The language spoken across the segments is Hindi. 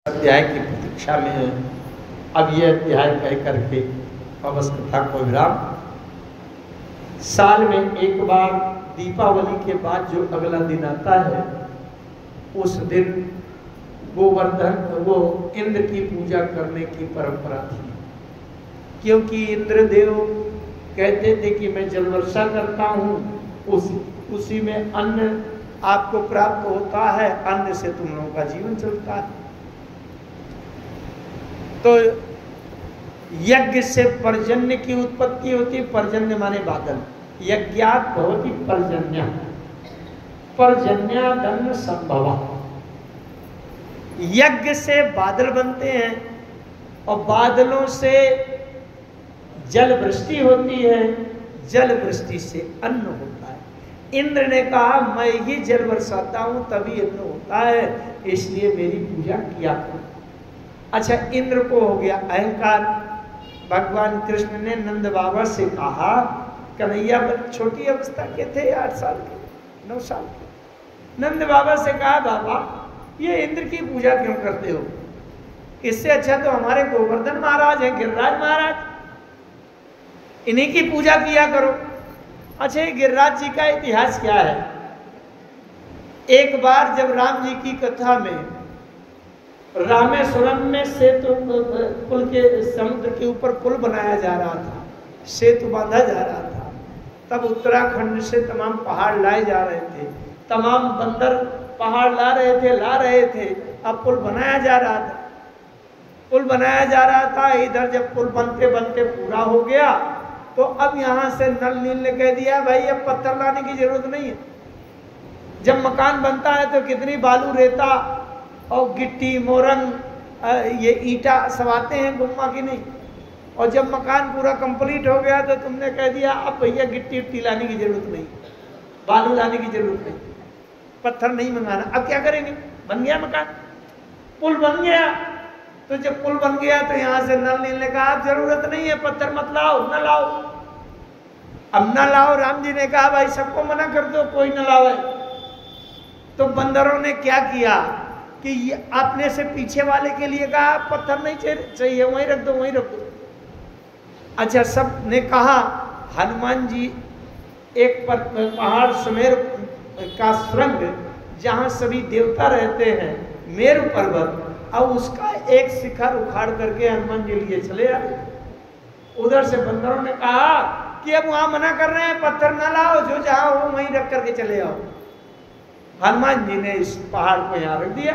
अध्याय की प्रतीक्षा में है। अब यह अध्याय कह करके अवस कथा को विराम। साल में एक बार दीपावली के बाद जो अगला दिन आता है उस दिन गोवर्धन वो इंद्र की पूजा करने की परंपरा थी, क्योंकि इंद्रदेव कहते थे कि मैं जल वर्षा करता हूँ, उसी में अन्न आपको प्राप्त होता है, अन्न से तुम लोगों का जीवन चलता है। तो यज्ञ से पर्जन्य की उत्पत्ति होती। पर्जन्य माने बादल। यज्ञात् भवति पर्जन्य, पर्जन्यादन्न संभव। यज्ञ से बादल बनते हैं और बादलों से जल वृष्टि होती है, जल वृष्टि से अन्न होता है। इंद्र ने कहा मैं ही जल बरसाता हूं तभी अन्न होता है, इसलिए मेरी पूजा किया करो। अच्छा, इंद्र को हो गया अहंकार। भगवान कृष्ण ने नंद बाबा से कहा, कन्हैया छोटी अवस्था के थे, 8 साल के 9 साल के। नंद बाबा से कहा बाबा ये इंद्र की पूजा क्यों करते हो, इससे अच्छा तो हमारे गोवर्धन महाराज हैं, गिरिराज महाराज, इन्हीं की पूजा किया करो। अच्छा, गिरिराज जी का इतिहास क्या है? एक बार जब राम जी की कथा में रामेश्वरम में सेतु पुल के समुद्र के ऊपर पुल बनाया जा रहा था, सेतु बांधा जा रहा था, तब उत्तराखंड से तमाम पहाड़ लाए जा रहे थे, तमाम बंदर पहाड़ ला रहे थे। अब पुल बनाया जा रहा था, पुल बनाया जा रहा था। इधर जब पुल बनते बनते पूरा हो गया तो अब यहाँ से नल नील ने कह दिया भाई अब पत्थर लाने की जरूरत नहीं है। जब मकान बनता है तो कितनी बालू रेता और गिट्टी मोरंग ये ईंटा सब आते हैं गुम्मा की नहीं। और जब मकान पूरा कंप्लीट हो गया तो तुमने कह दिया अब भैया गिट्टी उट्टी लाने की जरूरत नहीं, बालू लाने की जरूरत नहीं, पत्थर नहीं मंगाना। अब क्या करेंगे? बन गया मकान, पुल बन गया। तो जब पुल बन गया तो यहाँ से नल नील ने कहा अब जरूरत नहीं है, पत्थर मत लाओ, न लाओ। अब न लाओ, राम जी ने कहा भाई सबको मना कर दो, कोई न लाओ। तो बंदरों ने क्या किया कि अपने से पीछे वाले के लिए कहा पत्थर नहीं चाहिए, वहीं रख दो, वहीं रख दो। अच्छा, सब ने कहा हनुमान जी एक पहाड़ सुमेर का श्रृंग जहां सभी देवता रहते हैं, मेरु पर्वत, अब उसका एक शिखर उखाड़ करके हनुमान जी लिए चले आए। उधर से बंदरों ने कहा कि अब वहां मना कर रहे हैं, पत्थर ना लाओ, जो जहां हो वहीं रख करके चले आओ। हनुमान जी ने इस पहाड़ को यहां रख दिया,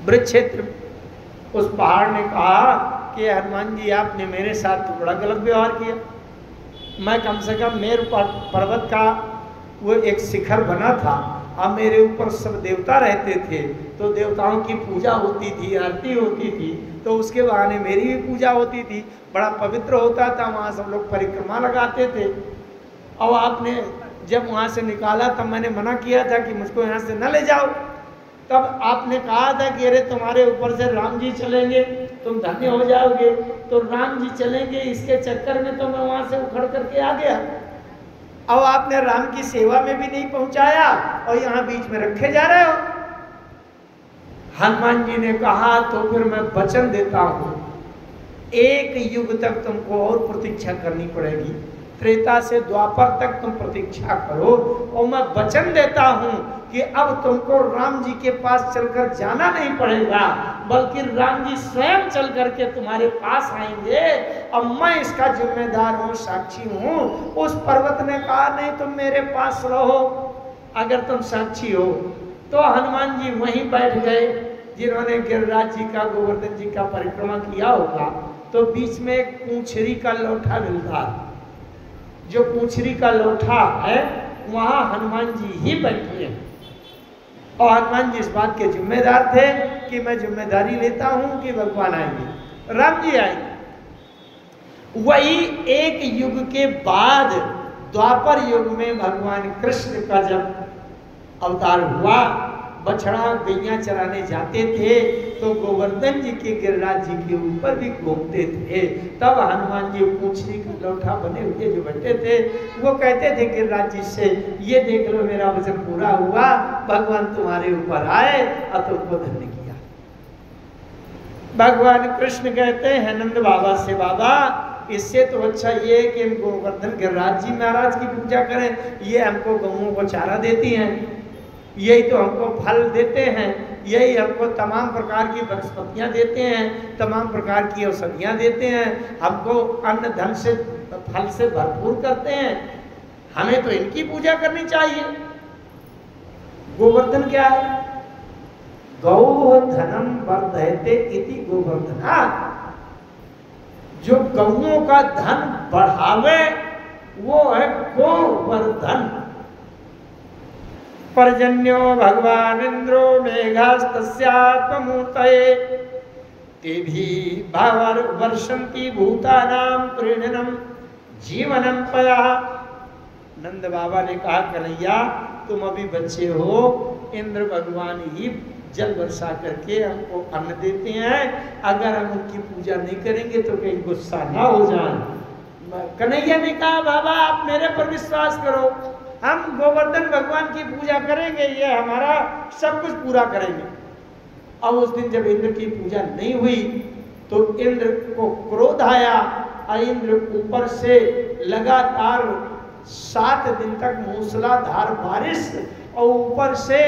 वृक्ष क्षेत्र। उस पहाड़ ने कहा कि हनुमान जी आपने मेरे साथ तो बड़ा गलत व्यवहार किया। मैं कम से कम मेरु पर्वत का वो एक शिखर बना था, अब मेरे ऊपर सब देवता रहते थे, तो देवताओं की पूजा होती थी, आरती होती थी, तो उसके बहाने मेरी भी पूजा होती थी, बड़ा पवित्र होता था, वहाँ सब लोग परिक्रमा लगाते थे। और आपने जब वहाँ से निकाला तब मैंने मना किया था कि मुझको यहाँ से न ले जाओ। तब आपने कहा था कि अरे तुम्हारे ऊपर से राम जी चलेंगे, तुम धन्य हो जाओगे। तो राम जी चलेंगे इसके चक्कर में तो मैं वहाँ से उखड़ करके आ गया। अब आपने राम की सेवा में भी नहीं पहुंचाया और यहाँ बीच में रखे जा रहे हो। हनुमान जी ने कहा तो फिर मैं वचन देता हूं, 1 युग तक तुमको और प्रतीक्षा करनी पड़ेगी, त्रेता से द्वापर तक तुम प्रतीक्षा करो। और मैं वचन देता हूं कि अब तुमको राम जी के पास चलकर जाना नहीं पड़ेगा, बल्कि राम जी स्वयं चल करके तुम्हारे पास आएंगे और मैं इसका जिम्मेदार हूं, साक्षी हूं। उस पर्वत ने कहा नहीं तुम मेरे पास रहो, अगर तुम साक्षी हो। तो हनुमान जी वहीं बैठ गए। जिन्होंने गिरिराज जी का गोवर्धन जी का परिक्रमा किया होगा तो बीच में एक पूंछरी का लोठा मिलता, जो पूंछरी का लोठा है वहां हनुमान जी ही बैठे हैं। और हनुमान जी इस बात के जिम्मेदार थे कि मैं जिम्मेदारी लेता हूं कि भगवान आएंगे, राम जी आएंगे। वही 1 युग के बाद द्वापर युग में भगवान कृष्ण का जब अवतार हुआ, बछड़ा गैया चराने जाते थे तो गोवर्धन जी के गिरिराज जी के ऊपर भी घूमते थे। तब हनुमान जी पूंछरी का लोठा बने हुए जो बैठे थे वो कहते थे गिरिराज जी से, ये देख लो मेरा वचन पूरा हुआ, भगवान तुम्हारे ऊपर आए और तुमको धन्य किया। भगवान कृष्ण कहते हैं नंद बाबा से, बाबा इससे तो अच्छा ये है कि हम गोवर्धन गिरिराज जी महाराज की पूजा करें, ये हमको गौओं को चारा देती हैं, यही तो हमको फल देते हैं, यही हमको तमाम प्रकार की वनस्पतियाँ देते हैं, तमाम प्रकार की औषधियाँ देते हैं, हमको अन्न धन से फल से भरपूर करते हैं, हमें तो इनकी पूजा करनी चाहिए। गोवर्धन क्या है? गौ धनम वर्धयते इति गोवर्धना, जो गौओं का धन बढ़ावे वो है गोवर्धन। पर्जन्यो भगवान इंद्रो मेघास्तस्यात्ममूर्तये तेभि भावर वर्षन्ति भूतानां प्रीणनम जीवनम पया। नंद बाबा ने कहा, कन्हैया तुम अभी बच्चे हो, इंद्र भगवान ही जल वर्षा करके हमको अन्न देते हैं, अगर हम उनकी पूजा नहीं करेंगे तो कहीं गुस्सा ना हो जाए। कन्हैया ने कहा, बाबा आप मेरे पर विश्वास करो, हम गोवर्धन भगवान की पूजा करेंगे, ये हमारा सब कुछ पूरा करेंगे। अब उस दिन जब इंद्र की पूजा नहीं हुई तो इंद्र को क्रोध आया और इंद्र ऊपर से लगातार 7 दिन तक मूसलाधार बारिश और ऊपर से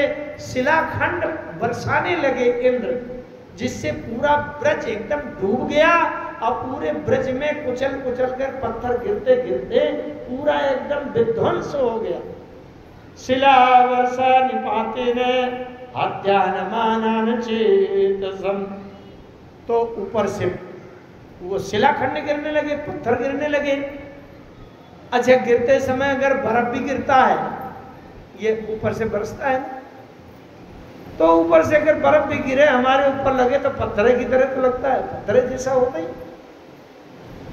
शिलाखंड बरसाने लगे इंद्र, जिससे पूरा ब्रज एकदम डूब गया और पूरे ब्रज में कुचल कुचल कर पत्थर गिरते गिरते पूरा एकदम विध्वंस हो गया। शिला वर्षा निपाते ने हत्यान चेतसम, तो ऊपर से वो शिलाखंड गिरने लगे, पत्थर गिरने लगे। अच्छा, गिरते समय अगर बर्फ भी गिरता है, ये ऊपर से बरसता है ना, तो ऊपर से अगर बर्फ भी गिरे हमारे ऊपर लगे तो पत्थरे की तरह तो लगता है, पत्थरे जैसा होता ही।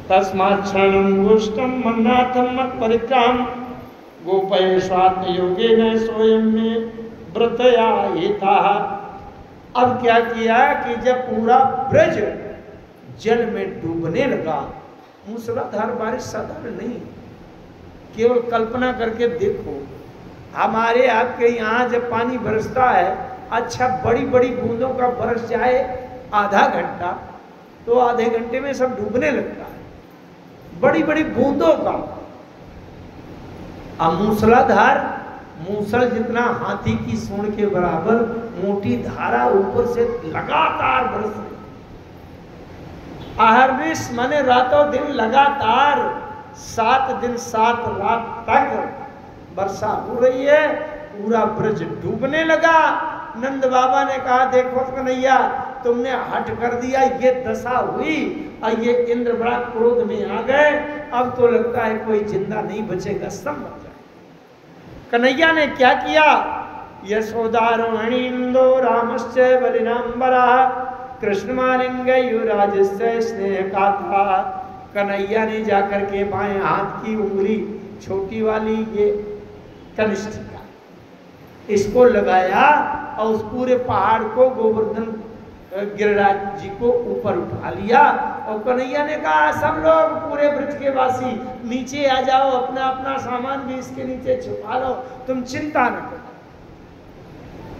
तस्मात् क्षणं गुष्टं मन्नाथं मत् परिक्राम गोपये स्वात्म योगेन स्वयं में व्रतया हिताः। अब क्या किया कि जब पूरा ब्रज जल में डूबने लगा, मूसलाधार बारिश साधारण नहीं, केवल कल्पना करके देखो, हमारे आपके यहाँ जब पानी बरसता है, अच्छा बड़ी बड़ी बूंदों का बरस जाए आधा घंटा तो आधे घंटे में सब डूबने लगता है, बड़ी बड़ी बूंदों का। अब मूसलाधार, मूसल जितना हाथी की सूंड के बराबर मोटी धारा ऊपर से लगातार बरस रही, अहर्निश माने रातों दिन लगातार 7 दिन 7 रात तक वर्षा हो रही है, पूरा ब्रज डूबने लगा। नंद बाबा ने कहा, देखो कन्हैया तुमने हट कर दिया, ये दशा हुई और ये इंद्र बड़ा क्रोध में आ गए, अब तो लगता है कोई जिंदा नहीं बचेगा, सब मर जाए। कन्हैया ने क्या किया, यशोदारोहिणी इंदो रामश्च बलिनांबरा कृष्णमालिंग युवराजस्य स्नेह का था। कन्हैया ने जाकर के बाएं हाथ की उंगली छोटी वाली ये कनिष्ठिका, इसको लगाया और उस पूरे पहाड़ को गोवर्धन गिरिराज जी को ऊपर उठा लिया और कन्हैया ने कहा, सब लोग पूरे ब्रज के वासी नीचे आ जाओ, अपना अपना सामान भी इसके नीचे छुपा लो, तुम चिंता न करो,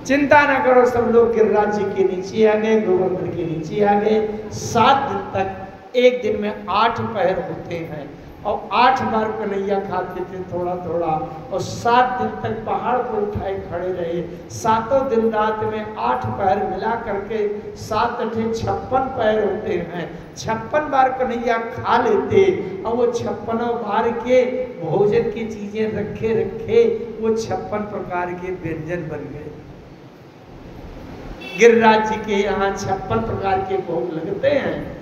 चिंता न करो। सब लोग गिरिराज जी के नीचे आ गए, गोवर्धन के नीचे आ गए। 7 दिन तक, एक दिन में 8 पहर होते हैं और 8 बार कन्हैया खाते थे थोड़ा थोड़ा, और 7 दिन तक पहाड़ को उठाए खड़े रहे। 7 दिन रात में 8 पहर मिला करके 7 अठे 56 पहर होते हैं। 56 बार कन्हैया खा लेते और वो 56 बार के भोजन की चीजें रखे रखे वो 56 प्रकार के व्यंजन बन गए। गिरिराज जी के यहाँ 56 प्रकार के भोग लगते हैं।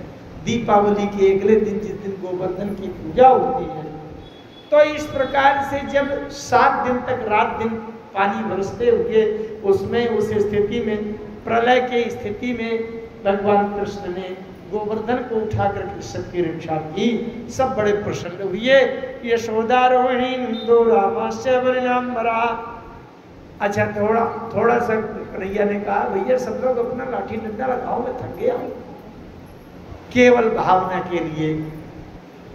दीपावली के अगले दिन, जिस दिन गोवर्धन की पूजा होती है, तो इस प्रकार से जब 7 दिन तक रात दिन पानी बरसते हुए उसमें, उस स्थिति में, प्रलय के स्थिति में भगवान कृष्ण ने गोवर्धन को उठाकर सबकी रक्षा की। सब बड़े प्रसन्न हुए। यशोदारोहिणी नंदो रामाश्च बलिनांबरा। अच्छा, थोड़ा सा कन्हैया ने कहा, भैया सब लोग अपना लाठी डंडा लगाओ, मैं थक गया हूँ, केवल भावना के लिए।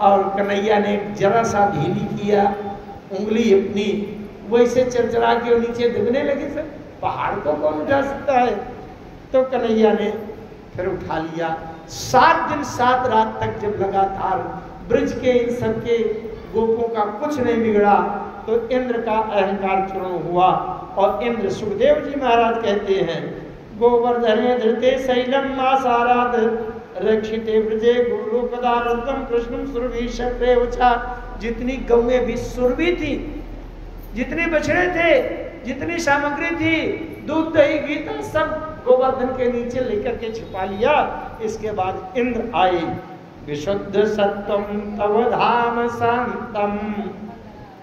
और कन्हैया ने जरा सा ढीली किया उंगली अपनी, वैसे चरचरा के नीचे दबने लगे। सर पहाड़ को कौन उठा सकता है? तो कन्हैया ने फिर उठा लिया। 7 दिन 7 रात तक जब लगातार ब्रज के इन सबके गोपों का कुछ नहीं बिगड़ा तो इंद्र का अहंकार चूर्ण हुआ। और इंद्र सुखदेव जी महाराज कहते हैं, गोवर्धने धृते शैलम आसाराद रक्षिते ब्रजे गोलोकदारतम कृष्णम सुरभि शक्रे उचा। जितनी गौएं भी सुरभि थी, जितने बछड़े थे, जितनी सामग्री थी, दूध दही घी था, सब गोवर्धन के नीचे लेकर के छिपा लिया। इसके बाद इंद्र आए। विशुद्ध सत्वम तव धाम शांतम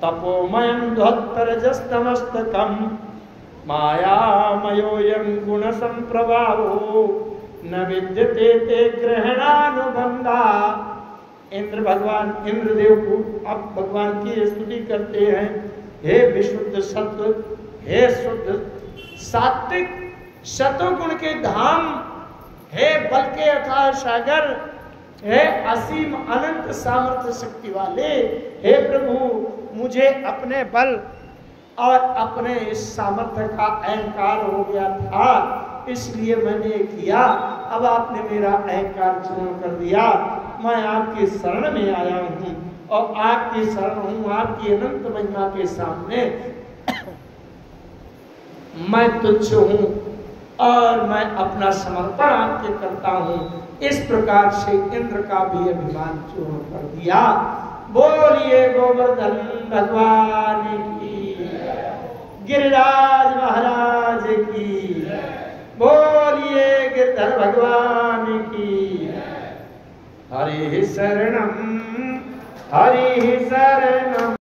तपोमयं ध्वत्तरजस्तमस्तकम मायामयोऽयं गुण संप्रभावो न विद्यते ते ग्रहणानुबंधा। इंद्र भगवान इंद्रदेव को अब भगवान की स्तुति करते हैं। हे विशुद्ध सत्व, हे शुद्ध सात्विक, शतगुण के धाम, हे बल के अथाह सागर, हे असीम अनंत सामर्थ्य शक्ति वाले, हे प्रभु मुझे अपने बल और अपने इस सामर्थ्य का अहंकार हो गया था, इसलिए मैंने किया। अब आपने मेरा अहंकार चूर्ण कर दिया। मैं आपकी शरण में आया हूँ और आपकी शरण हूँ। आपकी अनंत महिमा के सामने मैं तुच्छ हूँ और मैं अपना समर्पण आपके करता हूँ। इस प्रकार से इंद्र का भी अभिमान चूर्ण कर दिया। बोलिए गोवर्धन भगवान की, गिरिराज महाराज की, बोलिए गिरधर भगवान की। हरि शरणम, हरि शरणम।